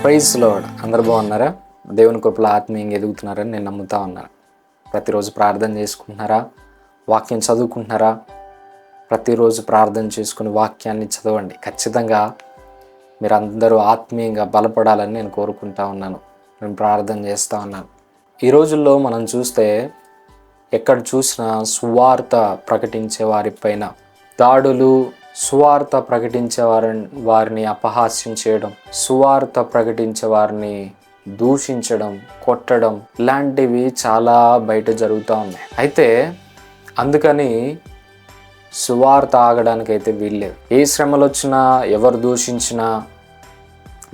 Praise lord. అందరు బాగున్నారా? దేవుని కృపలో ఆత్మీయంగా ఎదుగుతున్నారని నేను నమ్ముతా ఉన్నాను. ప్రతిరోజు ప్రార్థన చేసుకుంటున్నారా? వాక్యం చదువుకుంటున్నారా? ప్రతిరోజు ప్రార్థన చేసుకుని వాక్యాన్ని చదవండి. ఖచ్చితంగా మీరు అందరూ ఆత్మీయంగా బలపడాలని నేను కోరుకుంటా ఉన్నాను. నేను ప్రార్థన చేస్తూ ఉన్నాను. ఈ రోజుల్లో మనం చూస్తే ఎక్కడ చూసినా సువార్త ప్రకటించే వారిపైన దాడులు, సువార్త ప్రకటించే వారిని అపహాస్యం చేయడం, సువార్త ప్రకటించే వారిని దూషించడం, కొట్టడం ఇలాంటివి చాలా బయట జరుగుతూ ఉన్నాయి. అయితే అందుకని సువార్త ఆగడానికైతే వీల్లేదు. ఏ శ్రమలు వచ్చినా, ఎవరు దూషించినా,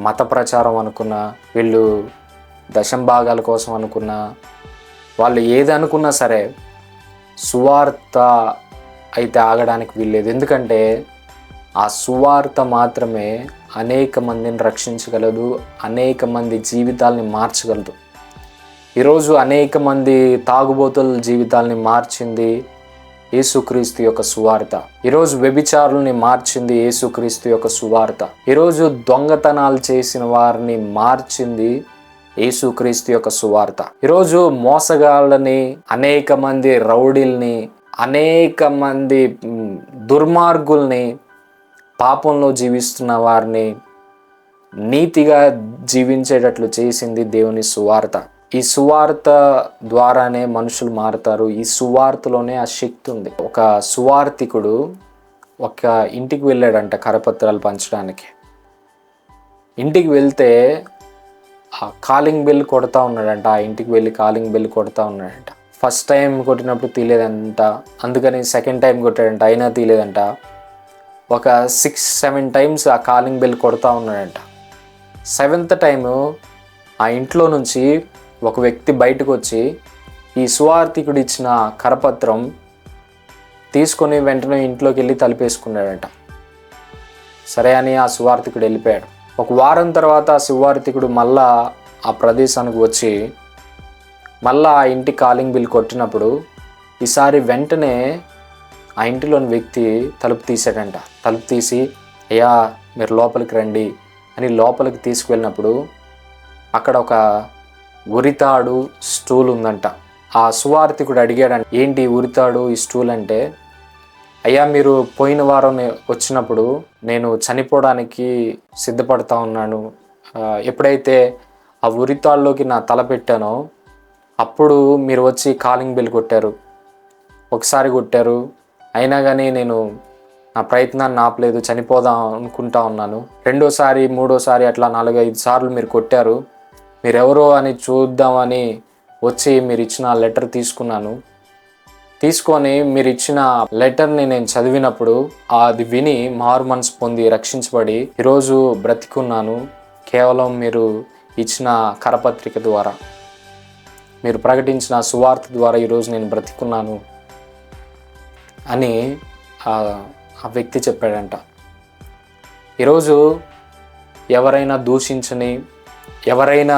మత ప్రచారం అనుకున్నా, వీళ్ళు దశంభాగాల కోసం అనుకున్నా, వాళ్ళు ఏది అనుకున్నా సరే సువార్త అయితే ఆగడానికి వీల్లేదు. ఎందుకంటే ఆ సువార్త మాత్రమే అనేక మందిని రక్షించగలదు, అనేక మంది జీవితాలని మార్చగలదు. ఈరోజు అనేక మంది తాగుబోతుల జీవితాలని మార్చింది యేసుక్రీస్తు యొక్క సువార్త. ఈరోజు వ్యభిచారుల్ని మార్చింది యేసుక్రీస్తు యొక్క సువార్త. ఈరోజు దొంగతనాలు చేసిన వారిని మార్చింది యేసుక్రీస్తు యొక్క సువార్త. ఈరోజు మోసగాళ్ళని, అనేక మంది రౌడీల్ని, అనేక మంది దుర్మార్గుల్ని, పాపంలో జీవిస్తున్న వారిని నీతిగా జీవించేటట్లు చేసింది దేవుని సువార్త. ఈ సువార్త ద్వారానే మనుషులు మారుతారు. ఈ సువార్తలోనే ఆ శక్తి ఉంది. ఒక సువార్థికుడు ఒక ఇంటికి వెళ్ళాడంట కరపత్రాలు పంచడానికి. ఇంటికి వెళ్తే కాలింగ్ బెల్ కొడతా ఉన్నాడంట. ఆ ఇంటికి వెళ్ళి కాలింగ్ బెల్ కొడతా ఉన్నాడంట. ఫస్ట్ టైం కొట్టినప్పుడు తీయలేదంట, అందుకని సెకండ్ టైం కొట్టాడంట, అయినా తీయలేదంట. ఒక 6-7 టైమ్స్ ఆ కాలింగ్ బెల్ కొడతా ఉన్నాడంట. 7th టైము ఆ ఇంట్లో నుంచి ఒక వ్యక్తి బయటకు వచ్చి ఈ సువార్థికుడు ఇచ్చిన కరపత్రం తీసుకొని వెంటనే ఇంట్లోకి వెళ్ళి తలుపేసుకున్నాడంట. సరే అని ఆ సువార్థికుడు వెళ్ళిపోయాడు. ఒక వారం తర్వాత ఆ సువార్థికుడు మళ్ళా ఆ ప్రదేశానికి వచ్చి మళ్ళా ఆ ఇంటి కాలింగ్ బిల్ కొట్టినప్పుడు ఈసారి వెంటనే ఆ ఇంటిలోని వ్యక్తి తలుపు తీసాడంట. తలుపు తీసి, అయ్యా మీరు లోపలికి రండి అని లోపలికి తీసుకువెళ్ళినప్పుడు అక్కడ ఒక ఉరితాడు, స్టూల్ ఉందంట. ఆ సువార్థికుడు అడిగాడంట, ఏంటి ఉరితాడు, ఈ స్టూల్ అంటే, అయ్యా మీరు పోయిన వారం వచ్చినప్పుడు నేను చనిపోవడానికి సిద్ధపడతా ఉన్నాను. ఎప్పుడైతే ఆ ఉరితాళ్ళలోకి నా తల పెట్టానో అప్పుడు మీరు వచ్చి కాలింగ్ బెల్ కొట్టారు. ఒకసారి కొట్టారు, అయినా కానీ నేను నా ప్రయత్నాన్ని ఆపలేదు, చనిపోదాం అనుకుంటా ఉన్నాను. రెండోసారి, మూడోసారి అట్లా 4-5 సార్లు మీరు కొట్టారు. మీరెవరో అని చూద్దామని వచ్చి మీరు ఇచ్చిన లెటర్ తీసుకున్నాను. తీసుకొని మీరు ఇచ్చిన లెటర్ని నేను చదివినప్పుడు అది విని మారు మనసు పొంది రక్షించబడి ఈరోజు బ్రతికున్నాను. కేవలం మీరు ఇచ్చిన కరపత్రిక ద్వారా, మీరు ప్రకటించిన సువార్త ద్వారా ఈరోజు నేను బ్రతికున్నాను అని ఆ వ్యక్తి చెప్పాడంట. ఈరోజు ఎవరైనా దూషించని, ఎవరైనా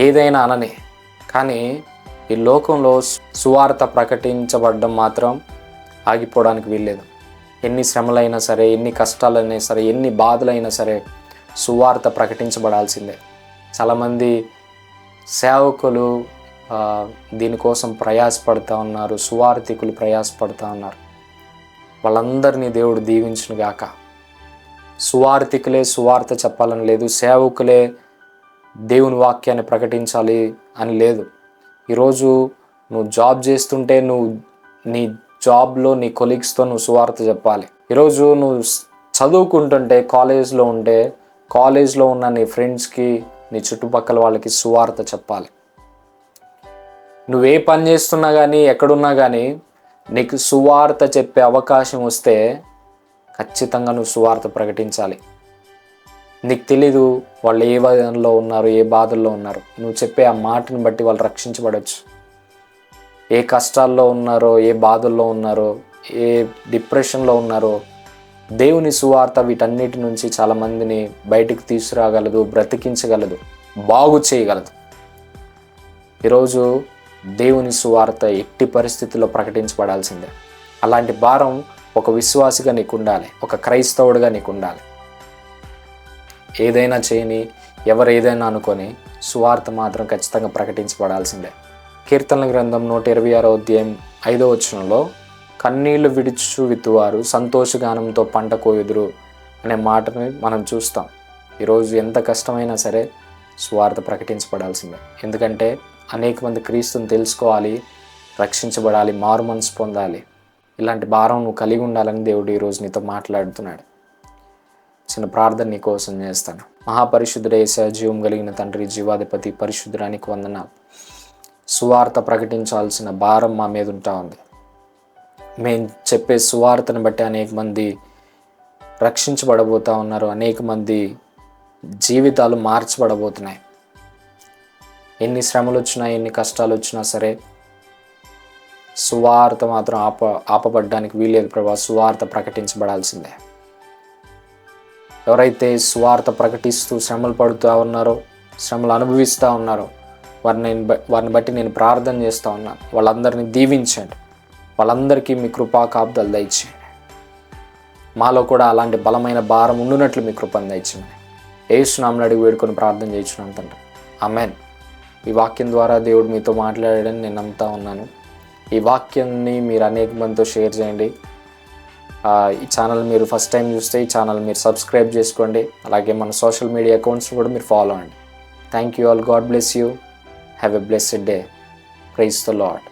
ఏదైనా అనని, కానీ ఈ లోకంలో సువార్త ప్రకటించబడడం మాత్రం ఆగిపోవడానికి వీల్లేదు. ఎన్ని శ్రమలైనా సరే, ఎన్ని కష్టాలైనా సరే, ఎన్ని బాధలైనా సరే సువార్త ప్రకటించబడాల్సిందే. చాలామంది సేవకులు దీనికోసం ప్రయాసపడుతూ ఉన్నారు, సువార్థికులు ప్రయాసపడుతూ ఉన్నారు. వాళ్ళందరినీ దేవుడు దీవించును గాక. సువార్థికులే సువార్త చెప్పాలని లేదు, సేవకులే దేవుని వాక్యాన్ని ప్రకటించాలి అని లేదు. ఈరోజు నువ్వు జాబ్ చేస్తుంటే నువ్వు నీ జాబ్లో నీ కొలీగ్స్తో నువ్వు సువార్త చెప్పాలి. ఈరోజు నువ్వు చదువుకుంటుంటే, కాలేజ్లో ఉంటే, కాలేజ్లో ఉన్న నీ ఫ్రెండ్స్కి, నీ చుట్టుపక్కల వాళ్ళకి సువార్త చెప్పాలి. నువ్వే పని చేస్తున్నా కానీ, ఎక్కడున్నా కానీ నీకు సువార్త చెప్పే అవకాశం వస్తే ఖచ్చితంగా నువ్వు సువార్త ప్రకటించాలి. నీకు తెలీదు వాళ్ళు ఏ బాధల్లో ఉన్నారు, ఏ బాధల్లో ఉన్నారు. నువ్వు చెప్పే ఆ మాటను బట్టి వాళ్ళు రక్షించబడవచ్చు. ఏ కష్టాల్లో ఉన్నారో, ఏ బాధల్లో ఉన్నారో, ఏ డిప్రెషన్లో ఉన్నారో, దేవుని సువార్త వీటన్నిటి నుంచి చాలామందిని బయటికి తీసుకురాగలదు, బ్రతికించగలదు, బాగు చేయగలదు. ఈరోజు దేవుని సువార్త ఎట్టి పరిస్థితుల్లో ప్రకటించబడాల్సిందే. అలాంటి భారం ఒక విశ్వాసిగా నీకు ఉండాలి, ఒక క్రైస్తవుడిగా నీకు ఉండాలి. ఏదైనా చేయని, ఎవరు ఏదైనా అనుకొని సువార్త మాత్రం ఖచ్చితంగా ప్రకటించబడాల్సిందే. కీర్తనల గ్రంథం 126వ అధ్యాయం 5వ వచనంలో కన్నీళ్లు విడుచు విత్తువారు సంతోషగానంతో పంట కోయుదురు అనే మాటని మనం చూస్తాం. ఈరోజు ఎంత కష్టమైనా సరే సువార్త ప్రకటించబడాల్సిందే. ఎందుకంటే అనేక మంది క్రీస్తుని తెలుసుకోవాలి, రక్షించబడాలి, మారు మనసు పొందాలి. ఇలాంటి భారం నువ్వు కలిగి ఉండాలని దేవుడు ఈరోజు నీతో మాట్లాడుతున్నాడు. చిన్న ప్రార్థన నీ కోసం చేస్తాను. మహాపరిశుద్ధుడ యేసయ్యా, జీవం కలిగిన తండ్రి, జీవాధిపతి, పరిశుద్ధుడానికి వందనాలు. సువార్త ప్రకటించాల్సిన భారం మా మీద ఉంటా ఉంది. మేము చెప్పే సువార్తను బట్టి అనేక మంది రక్షించబడబోతూ ఉన్నారు. అనేక మంది జీవితాలు మార్చబడబోతున్నాయి. ఎన్ని శ్రమలు వచ్చినా, ఎన్ని కష్టాలు వచ్చినా సరే సువార్త మాత్రం ఆపబడ్డానికి వీలేదు ప్రభా. సువార్త ప్రకటించబడాల్సిందే. ఎవరైతే సువార్త ప్రకటిస్తూ శ్రమలు పడుతూ ఉన్నారో, శ్రమలు అనుభవిస్తూ ఉన్నారో వారిని బట్టి నేను ప్రార్థన చేస్తూ ఉన్నాను. వాళ్ళందరినీ దీవించండి. వాళ్ళందరికీ మీ కృపా కాపుదలు దయచేయండి. మాలో కూడా అలాంటి బలమైన భారం ఉండునట్లు మీ కృపను దయచేయండి. యేసు నామమున అడిగి వేడుకొని ప్రార్థన చేయించున్నాను తండ్రి. ఆమేన్. ఈ వాక్యం ద్వారా దేవుడు మీతో మాట్లాడాడని నేను నమ్ముతా ఉన్నాను. ఈ వాక్యాన్ని మీరు అనేక మందితో షేర్ చేయండి. ఈ ఛానల్ మీరు ఫస్ట్ టైం చూస్తే ఈ ఛానల్ మీరు సబ్స్క్రైబ్ చేసుకోండి. అలాగే మన సోషల్ మీడియా అకౌంట్స్ కూడా మీరు ఫాలో అవ్వండి. Thank you all. God bless you. Have a blessed day. Praise the lord.